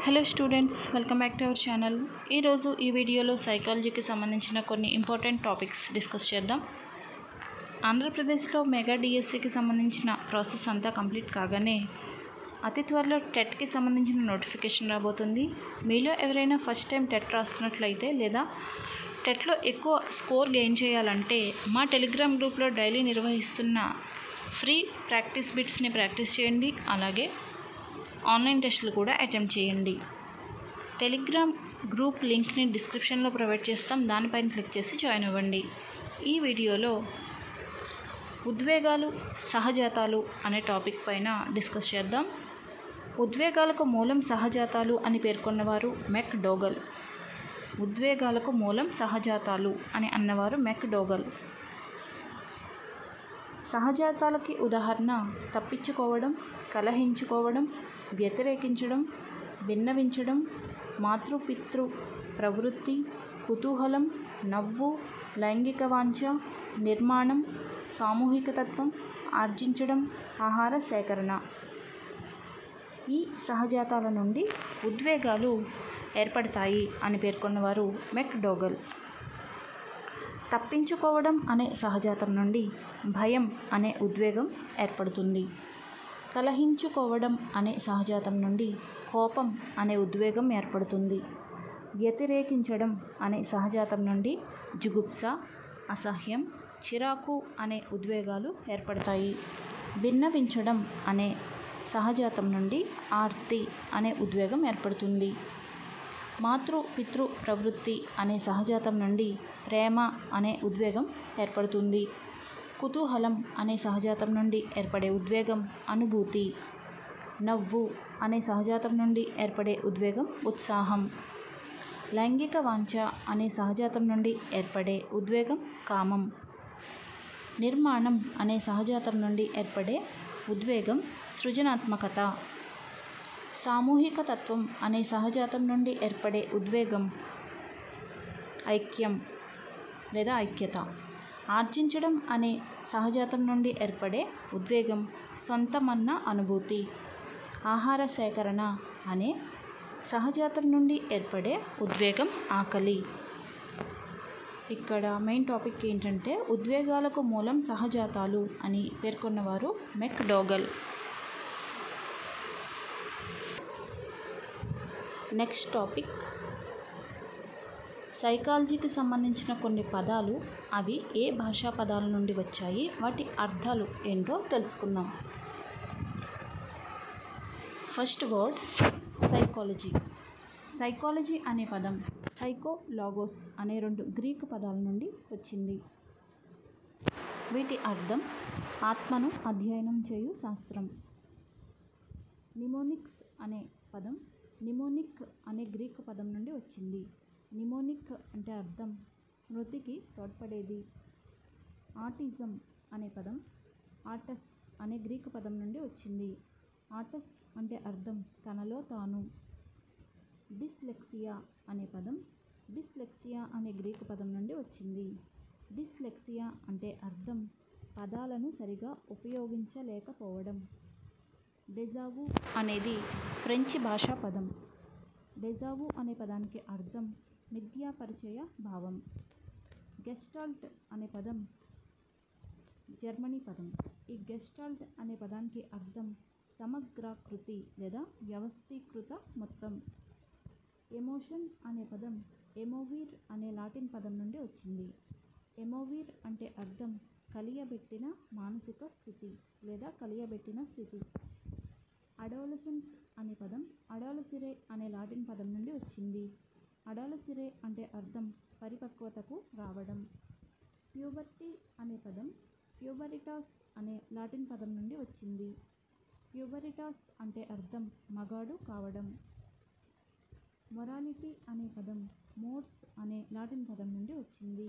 Hello students, welcome back to our channel. ఈరోజు ఈ వీడియోలో సైకాలజీకి సంబంధించిన కొన్ని ఇంపార్టెంట్ టాపిక్స్ డిస్కస్ చేద్దాం. ఆంధ్రప్రదేశ్లో మెగా డిఎస్సికి సంబంధించిన ప్రాసెస్ అంతా కంప్లీట్ కాగానే అతి త్వరలో టెట్కి సంబంధించిన నోటిఫికేషన్ రాబోతుంది. మీలో ఎవరైనా ఫస్ట్ టైం టెట్ రాస్తున్నట్లయితే లేదా టెట్లో ఎక్కువ స్కోర్ గెయిన్ చేయాలంటే మా టెలిగ్రామ్ గ్రూప్లో డైలీ నిర్వహిస్తున్న ఫ్రీ ప్రాక్టీస్ బిట్స్ని ప్రాక్టీస్ చేయండి. అలాగే ఆన్లైన్ టెస్టులు కూడా అటెంప్ట్ చేయండి. టెలిగ్రామ్ గ్రూప్ లింక్ని డిస్క్రిప్షన్లో ప్రొవైడ్ చేస్తాం, దానిపైన క్లిక్ చేసి జాయిన్ అవ్వండి. ఈ వీడియోలో ఉద్వేగాలు సహజాతాలు అనే టాపిక్ పైన డిస్కస్ చేద్దాం. ఉద్వేగాలకు మూలం సహజాతాలు అని పేర్కొన్నవారు మెక్ డోగల్. ఉద్వేగాలకు మూలం సహజాతాలు అని అన్నవారు మెక్ డోగల్. సహజాతాలకి ఉదాహరణ తప్పించుకోవడం, కలహించుకోవడం, వ్యతిరేకించడం, విన్నవించడం, మాతృపితృ ప్రవృత్తి, కుతూహలం, నవ్వు, లైంగిక వాంఛ, నిర్మాణం, సామూహికతత్వం, ఆర్జించడం, ఆహార సేకరణ. ఈ సహజాతాల నుండి ఉద్వేగాలు ఏర్పడతాయి అని పేర్కొన్నవారు మెక్ డోగల్. తప్పించుకోవడం అనే సహజాతం నుండి భయం అనే ఉద్వేగం ఏర్పడుతుంది. కలహించుకోవడం అనే సహజాతం నుండి కోపం అనే ఉద్వేగం ఏర్పడుతుంది. వ్యతిరేకించడం అనే సహజాతం నుండి జుగుప్స, అసహ్యం, చిరాకు అనే ఉద్వేగాలు ఏర్పడతాయి. విన్నవించడం అనే సహజాతం నుండి ఆర్తి అనే ఉద్వేగం ఏర్పడుతుంది. మాతృ పితృ ప్రవృత్తి అనే సహజాతం నుండి ప్రేమ అనే ఉద్వేగం ఏర్పడుతుంది. కుతూహలం అనే సహజాతం నుండి ఏర్పడే ఉద్వేగం అనుభూతి. నవ్వు అనే సహజాతం నుండి ఏర్పడే ఉద్వేగం ఉత్సాహం. లైంగిక వాంఛ అనే సహజాతం నుండి ఏర్పడే ఉద్వేగం కామం. నిర్మాణం అనే సహజాతం నుండి ఏర్పడే ఉద్వేగం సృజనాత్మకత. సామూహిక తత్వం అనే సహజాతం నుండి ఏర్పడే ఉద్వేగం ఐక్యం లేదా ఐక్యత. ఆర్జించడం అనే సహజాతం నుండి ఏర్పడే ఉద్వేగం సొంతమన్న అనుభూతి. ఆహార సేకరణ అనే సహజాతం నుండి ఏర్పడే ఉద్వేగం ఆకలి. ఇక్కడ మెయిన్ టాపిక్ ఏంటంటే ఉద్వేగాలకు మూలం సహజాతాలు అని పేర్కొన్నవారు మెక్ డోగల్. నెక్స్ట్ టాపిక్ సైకాలజీకి సంబంధించిన కొన్ని పదాలు, అవి ఏ భాషా పదాల నుండి వచ్చాయి, వాటి అర్థాలు ఏంటో తెలుసుకుందాం. First word psychology. సైకాలజీ అనే పదం సైకో, లాగోస్ అనే 2 గ్రీకు పదాల నుండి వచ్చింది. వీటి అర్థం ఆత్మను అధ్యయనం చేయు శాస్త్రం. నిమోనిక్స్ అనే పదం నిమోనిక్ అనే గ్రీకు పదం నుండి వచ్చింది. నిమోనిక్ అంటే అర్థం స్మృతికి తోడ్పడేది. ఆటిజం అనే పదం ఆటస్ అనే గ్రీకు పదం నుండి వచ్చింది. ఆటస్ అంటే అర్థం తనలో తాను. డిస్లెక్సియా అనే పదం డిస్లెక్సియా అనే గ్రీకు పదం నుండి వచ్చింది. డిస్లెక్సియా అంటే అర్థం పదాలను సరిగా ఉపయోగించలేకపోవడం. డెజావు అనేది ఫ్రెంచి భాషా పదం. డెజావు అనే పదానికి అర్థం మిథ్యాపరిచయ భావం. గెస్టాల్ట్ అనే పదం జర్మనీ పదం. ఈ గెస్టాల్ట్ అనే పదానికి అర్థం సమగ్రాకృతి లేదా వ్యవస్థీకృత మొత్తం. ఎమోషన్ అనే పదం ఎమోవీర్ అనే లాటిన్ పదం నుండి వచ్చింది. ఎమోవీర్ అంటే అర్థం కలియబెట్టిన మానసిక స్థితి లేదా కలియబెట్టిన స్థితి. అడోలసెన్స్ అనే పదం అడాలసిరే అనే లాటిన్ పదం నుండి వచ్చింది. అడాలసిరే అంటే అర్థం పరిపక్వతకు రావడం. ప్యూబర్టీ అనే పదం ప్యూబరిటాస్ అనే లాటిన్ పదం నుండి వచ్చింది. ప్యూబరిటాస్ అంటే అర్థం మగాడు కావడం. మొరాలిటీ అనే పదం మోర్స్ అనే లాటిన్ పదం నుండి వచ్చింది.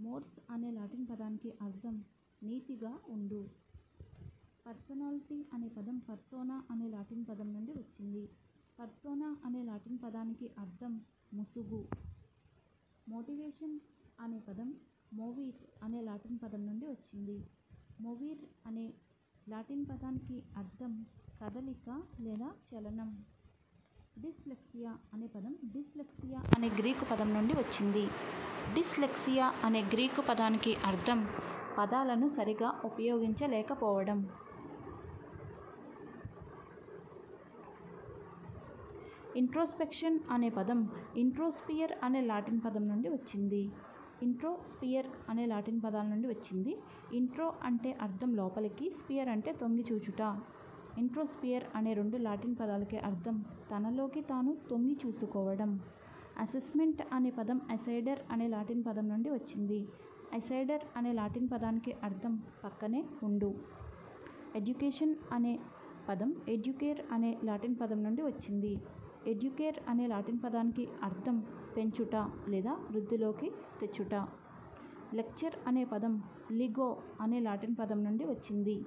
మోర్స్ అనే లాటిన్ పదానికి అర్థం నీతిగా ఉండు. పర్సనాలిటీ అనే పదం పర్సోనా అనే లాటిన్ పదం నుండి వచ్చింది. పర్సోనా అనే లాటిన్ పదానికి అర్థం ముసుగు. మోటివేషన్ అనే పదం మోవీర్ అనే లాటిన్ పదం నుండి వచ్చింది. మోవీర్ అనే లాటిన్ పదానికి అర్థం కదలిక లేదా చలనం. డిస్లెక్సియా అనే పదం డిస్లెక్సియా అనే గ్రీకు పదం నుండి వచ్చింది. డిస్లెక్సియా అనే గ్రీకు పదానికి అర్థం పదాలను సరిగా ఉపయోగించలేకపోవడం. ఇంట్రోస్పెక్షన్ అనే పదం ఇంట్రోస్పియర్ అనే లాటిన్ పదం నుండి వచ్చింది. ఇంట్రోస్పియర్ అనే లాటిన్ పదాల నుండి వచ్చింది. ఇంట్రో అంటే అర్థం లోపలికి, స్పియర్ అంటే తొంగి చూచుట. ఇంట్రోస్పియర్ అనే రెండు లాటిన్ పదాలకి అర్థం తనలోకి తాను తొంగి చూసుకోవడం. అసెస్మెంట్ అనే పదం అసైడర్ అనే లాటిన్ పదం నుండి వచ్చింది. అసైడర్ అనే లాటిన్ పదానికి అర్థం పక్కనే ఉండు. ఎడ్యుకేషన్ అనే పదం ఎడ్యుకేర్ అనే లాటిన్ పదం నుండి వచ్చింది. ఎడ్యుకేర్ అనే లాటిన్ పదానికి అర్థం పెంచుట లేదా వృద్ధిలోకి తెచ్చుట. లెక్చర్ అనే పదం లిగో అనే లాటిన్ పదం నుండి వచ్చింది.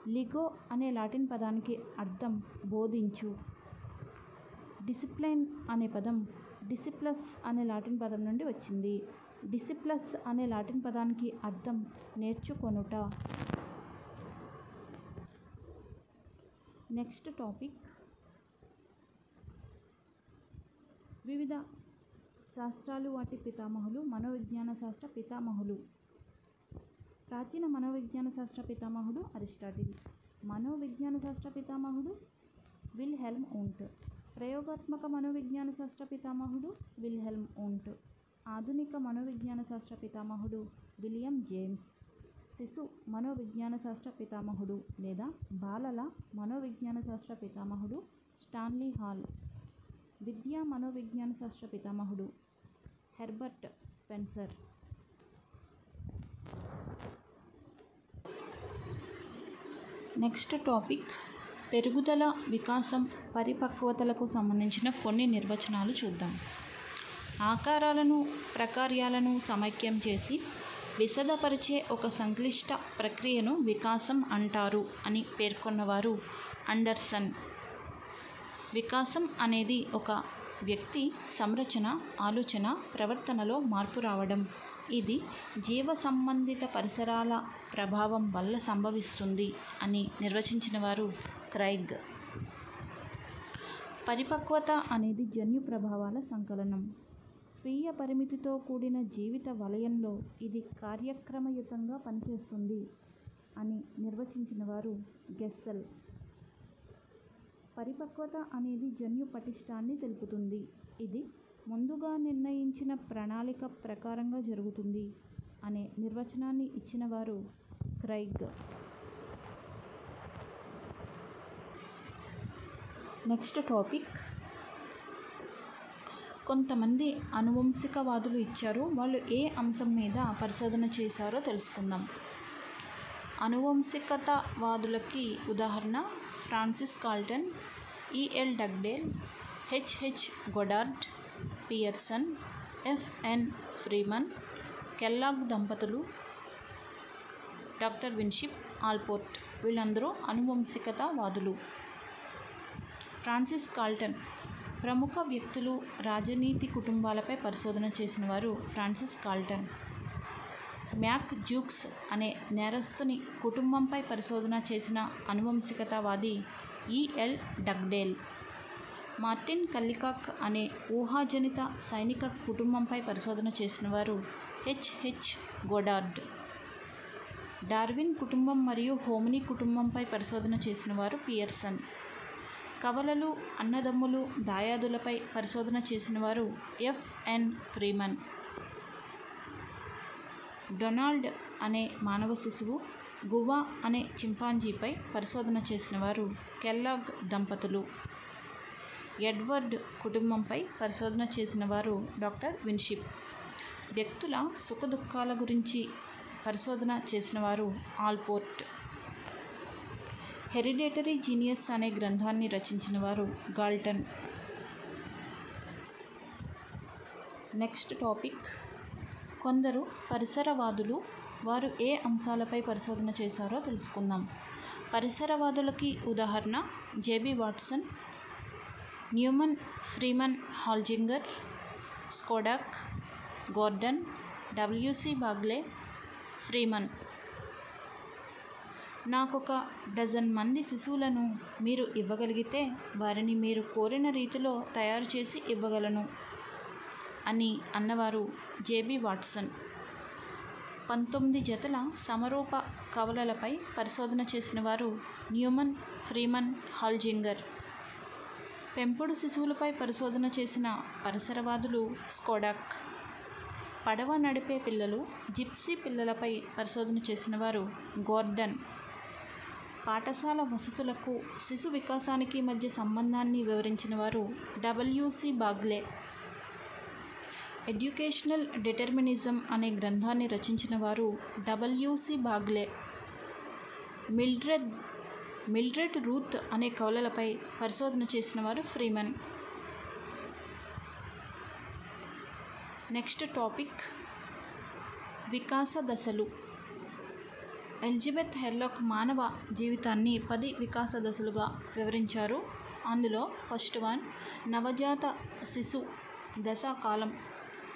లిగో అనే లాటిన్ పదానికి అర్థం బోధించు. డిసిప్లైన్ అనే పదం డిసిప్లస్ అనే లాటిన్ పదం నుండి వచ్చింది. డిసిప్లస్ అనే లాటిన్ పదానికి అర్థం నేర్చుకొనుట. నెక్స్ట్ టాపిక్ వివిధ శాస్త్రాలు వాటి పితామహులు. మనోవిజ్ఞాన శాస్త్ర పితామహులు. ప్రాచీన మనోవిజ్ఞాన శాస్త్ర పితామహుడు అరిస్టాటిల్. మనోవిజ్ఞాన శాస్త్ర పితామహుడు విల్హెల్మ్ వూంట్. ప్రయోగాత్మక మనోవిజ్ఞాన శాస్త్ర పితామహుడు విల్హెల్మ్ వూంట్. ఆధునిక మనోవిజ్ఞాన శాస్త్ర పితామహుడు విలియం జేమ్స్. శిశు మనోవిజ్ఞాన శాస్త్ర పితామహుడు లేదా బాలల మనోవిజ్ఞాన శాస్త్ర పితామహుడు స్టాన్లీ హాల్. విద్యా మనోవిజ్ఞాన శాస్త్ర పితామహుడు హెర్బర్ట్ స్పెన్సర్. నెక్స్ట్ టాపిక్ పెరుగుదల, వికాసం, పరిపక్వతలకు సంబంధించిన కొన్ని నిర్వచనాలు చూద్దాం. ఆకారాలను, ప్రకార్యాలను సమైక్యం చేసి విశదపరిచే ఒక సంక్లిష్ట ప్రక్రియను వికాసం అంటారు అని పేర్కొన్నవారు అండర్సన్. వికాసం అనేది ఒక వ్యక్తి సంరచన, ఆలోచన, ప్రవర్తనలో మార్పు రావడం. ఇది జీవ సంబంధిత పరిసరాల ప్రభావం వల్ల సంభవిస్తుంది అని నిర్వచించిన వారు క్రైగ్. పరిపక్వత అనేది జన్యు ప్రభావాల సంకలనం. స్వీయ పరిమితితో కూడిన జీవిత వలయంలో ఇది కార్యక్రమయుతంగా పనిచేస్తుంది అని నిర్వచించిన వారు గెస్సెల్. పరిపక్వత అనేది జన్యు పటిష్టాన్ని తెలుపుతుంది. ఇది ముందుగా నిర్ణయించిన ప్రణాళిక ప్రకారంగా జరుగుతుంది అనే నిర్వచనాన్ని ఇచ్చిన వారు క్రైగ్. నెక్స్ట్ టాపిక్ కొంతమంది అనువంశికవాదులు ఇచ్చారు. వాళ్ళు ఏ అంశం మీద పరిశోధన చేశారో తెలుసుకుందాం. అనువంశికతవాదులకి ఉదాహరణ Francis Galton, EL Dugdale, HH Goddard, Pearson, FN Freeman, Kellogg దంపతులు, డాక్టర్ విన్షిప్, ఆల్పోర్ట్. వీళ్ళందరూ అనువంశికతవాదులు. ఫ్రాన్సిస్ గాల్టన్ ప్రముఖ వ్యక్తులు, రాజనీతి కుటుంబాలపై పరిశోధన చేసిన వారు ఫ్రాన్సిస్ గాల్టన్. మ్యాక్ జూక్స్ అనే నేరస్తుని కుటుంబంపై పరిశోధన చేసిన అనువంశికతావాది ఈఎల్ డగ్డేల్. మార్టిన్ కల్లికాక్ అనే ఊహాజనిత సైనిక కుటుంబంపై పరిశోధన చేసిన వారు హెచ్హెచ్ గొడార్డ్. డార్విన్ కుటుంబం మరియు హోమినీ కుటుంబంపై పరిశోధన చేసిన వారు పియర్సన్. కవలలు, అన్నదమ్ములు, దాయాదులపై పరిశోధన చేసిన వారు ఎఫ్ఎన్ ఫ్రీమన్. డొనాల్డ్ అనే మానవ శిశువు, గువా అనే చింపాంజీపై పరిశోధన చేసిన వారు కెల్లాగ్ దంపతులు. ఎడ్వర్డ్ కుటుంబంపై పరిశోధన చేసిన వారు డాక్టర్ విన్షిప్. వ్యక్తుల సుఖదుఖాల గురించి పరిశోధన చేసిన వారు ఆల్పోర్ట్. హెరిడేటరీ జీనియస్ అనే గ్రంథాన్ని రచించిన వారు గాల్టన్. నెక్స్ట్ టాపిక్ కొందరు పరిసరవాదులు. వారు ఏ అంశాలపై పరిశోధన చేశారో తెలుసుకుందాం. పరిసరవాదులకి ఉదాహరణ J B Watson, Newman, Freeman Holzinger, Skodak, Gordon, W C Bagley, Freeman. నాకొక డజన్ మంది శిశువులను మీరు ఇవ్వగలిగితే వారిని మీరు కోరిన రీతిలో తయారు చేసి ఇవ్వగలను అని అన్నవారు జేబీ వాట్సన్. 19 జతల సమరూప కవలలపై పరిశోధన చేసిన వారు న్యూమన్ ఫ్రీమన్ హాల్జింగర్. పెంపుడు శిశువులపై పరిశోధన చేసిన పరిసరవాదులు స్కోడాక్. పడవ నడిపే పిల్లలు జిప్సీ పిల్లలపై పరిశోధన చేసిన వారు గోర్డన్. పాఠశాల వసతులకు శిశు వికాసానికి మధ్య సంబంధాన్ని వివరించిన వారు డబ్ల్యూసి బాగ్లే. ఎడ్యుకేషనల్ డిటర్మినిజం అనే గ్రంథాన్ని రచించిన వారు డబ్ల్యూసి బాగ్లే. మిల్డ్రెడ్ రూత్ అనే కవలలపై పరిశోధన చేసిన వారు ఫ్రీమన్. నెక్స్ట్ టాపిక్ వికాస దశలు. ఎలిజబెత్ హెర్లాక్ మానవ జీవితాన్ని 10 వికాస దశలుగా వివరించారు. అందులో ఫస్ట్ వన్ నవజాత శిశు దశా కాలం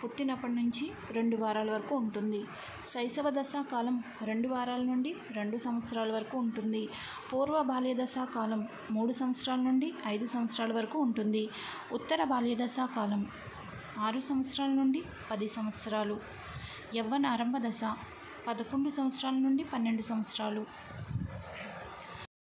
పుట్టినప్పటి నుంచి 2 వారాల వరకు ఉంటుంది. శైశవ దశా కాలం 2 వారాల నుండి 2 సంవత్సరాల వరకు ఉంటుంది. పూర్వ బాల్య దశా కాలం 3 సంవత్సరాల నుండి 5 సంవత్సరాల వరకు ఉంటుంది. ఉత్తర బాల్య దశా కాలం 6 సంవత్సరాల నుండి 10 సంవత్సరాలు. యవ్వన ఆరంభ దశ 11 సంవత్సరాల నుండి 12 సంవత్సరాలు.